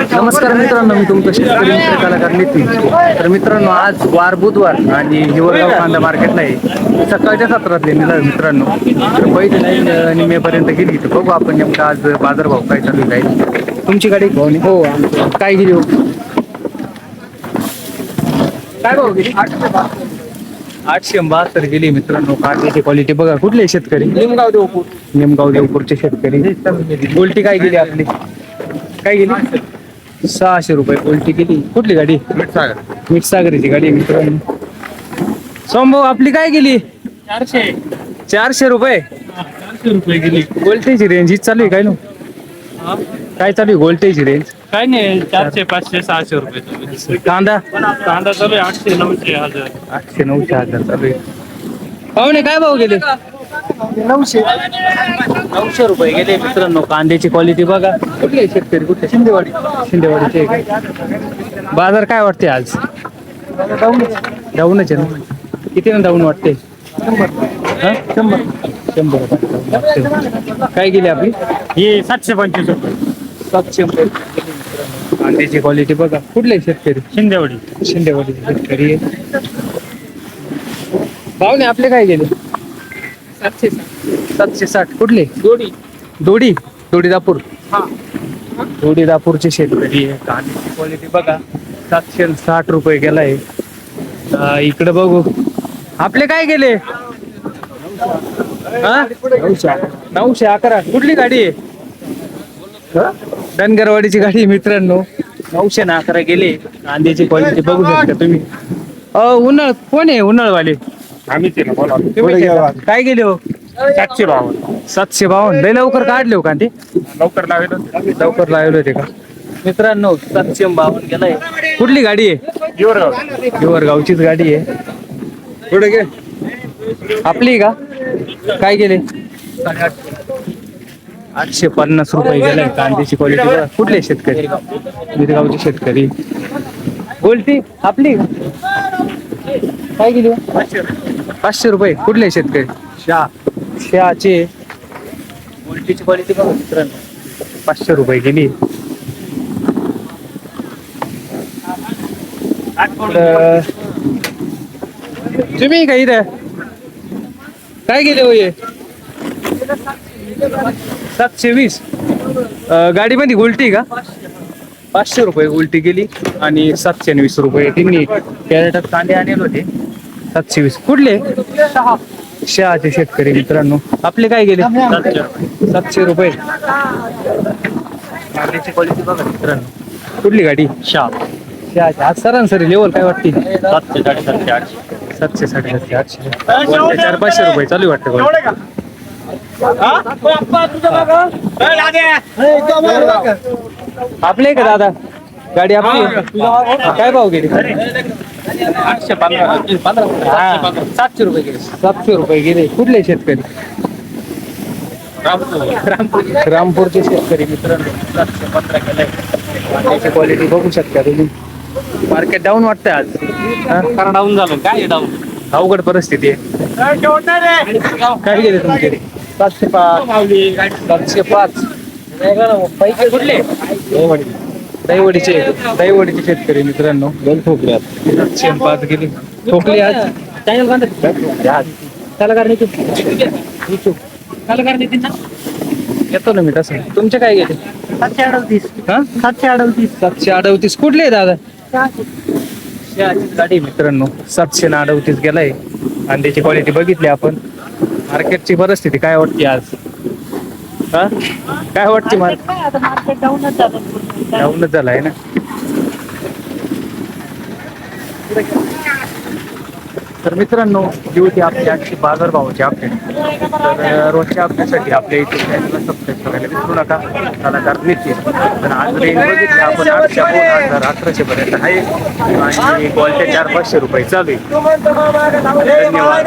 नमस्कार मित्रांनो, मी तुमचं शेतकरी मित्र कलाकार नितीन. तर मित्रांनो, आज वार बुधवार आणि हिवरगाव कांदा मार्केटला आहे. सकाळच्या सत्रातले मित्रांनो, तर पहिली लाईन निम्मेपर्यंत गेली. तर बघू आपण नेमका आज बाजारभाव काय चालू आहे. तुमची गाडी भाऊ हो काय गेली हो? काय भाऊ गेली? 872 गेली मित्रांनो. कांद्याची क्वालिटी बघा. कुठले शेतकरी? निमगाव देवपूरचे शेतकरी. गोल्टी काय गेली आपली? काय गेली? 600 रुपये गोल्टी गेली. कुठली गाडी? मिठसागरची गाडी मित्रांनो. सोमभाऊ आपली काय गेली? 400 रुपये. 400 रुपये गेली. गोल्टीची रेंज हीच चालू आहे काय? नो काय चालू आहे गोल्टीची रेंज? काय नाही, 400, 500, 600 रुपये चालू आहे. कांदा कांदा चालू आहे 800, 900, 1000. 800, 900 चालू आहे. पाहुणे काय भाव गेले? 900 रुपये गेले मित्रांनो. कांद्याची क्वालिटी बघा. कुठले शेतकरी? कुठले? शिंदेवाडीचे आहे का? बाजार काय वाटते आज? डाऊनच आहे ना? किती ना डाऊन वाटते? 100 काय गेली आपली? हे 725 रुपये. 700 रुपये. कांद्याची क्वालिटी बघा. कुठले शेतकरी? शिंदेवाडी. शेतकरी आहे. पाहुणे आपले काय गेले? 760. कुठले? दोडी दापूर. दोडी दापूरचे शेतकरी आहे. कांद्याची क्वालिटी बघा. 760 रुपये गेलाय. इकडे बघू. आपले काय गेले? 911. कुठली गाडी आहे? धनगरवाडीची गाडी आहे मित्रांनो. 911 गेले. कांद्याची क्वालिटी बघू शकता तुम्ही. उन्हाळ कोण आहे? उन्हाळवाले आम्ही ते बोला. काय गेले हो? 752. 752. लय लवकर काढले हो कांदे? लवकर लावेल. लवकर लावले होते का मित्रांनो? 752 गेलाय. कुठली गाडी आहे? हिवरगावचीच गाडी आहे. पुढे गे. आपली का? काय गेले? 850 रुपये गेलाय. कांद्याची क्वालिटी बघा. कुठले शेतकरी? मिरगावचे शेतकरी. गोल्टी आपली का? काय गेली? 500 रुपये. कुठले शेतकरी? शहाचे. गोल्टीची क्वालिटी बघा मित्रांनो. 500 रुपये गेली. तुम्ही का इथं काय गेले हो? ये 720. गाडीमध्ये उलटी का? 500 रुपये उलटी गेली. आणि 720 रुपये तिन्ही कॅरेटात कांदे आणले होते. 720. कुठले? शहाचे शेतकरी मित्रांनो. आपले काय गेले? 700 रुपये. कांद्याची क्वालिटी बघा मित्रांनो. कुठली गाडी? शहाचे. आज सरासरी लेवल काय वाटते? 700, 750, 800. 700, 750, 800. 400-500 रुपये चालू वाटतं. आपले का दादा गाडी आपली? काय भाव गेली? 700 रुपये गेले. 700 रुपये गेले. कुठले शेतकरी? रामपूरचे शेतकरी मित्रांनो. 715 केलाय. त्याची क्वालिटी बघू शकता तुम्ही. मार्केट डाऊन वाटतंय आज. कारण डाऊन झालं. काय डाऊन? अवघड परिस्थिती आहे. काय गेले तुमचे? 705. 705. पैसे कुठले? दहीवडीचे शेतकरी मित्रांनो. 705 गेली. ठोकली आज. येतो ना मी तसं. तुमचे काय गेले? 738. 738. कुठले आहे दादा? गाडी मित्रांनो. 738 गेलाय. कांद्याची क्वालिटी बघितली आपण. मार्केटची परिस्थिती काय वाटते आज? काय वाटते? मार्केट डाऊनच झालाय ना. तर मित्रांनो, ही होती आपली आजची बाजारभावाची अपडेट. तर रोजच्या अपडेटसाठी आपल्या युट्यूब चॅनलला सबस्क्राईब करायला विसरू नका. कलाकार नितीन. तर आज रेंज बघितली आपण 800-1100 पर्यंत आहे. आणि गोल्टे 400-500 रुपये चालू आहे. धन्यवाद.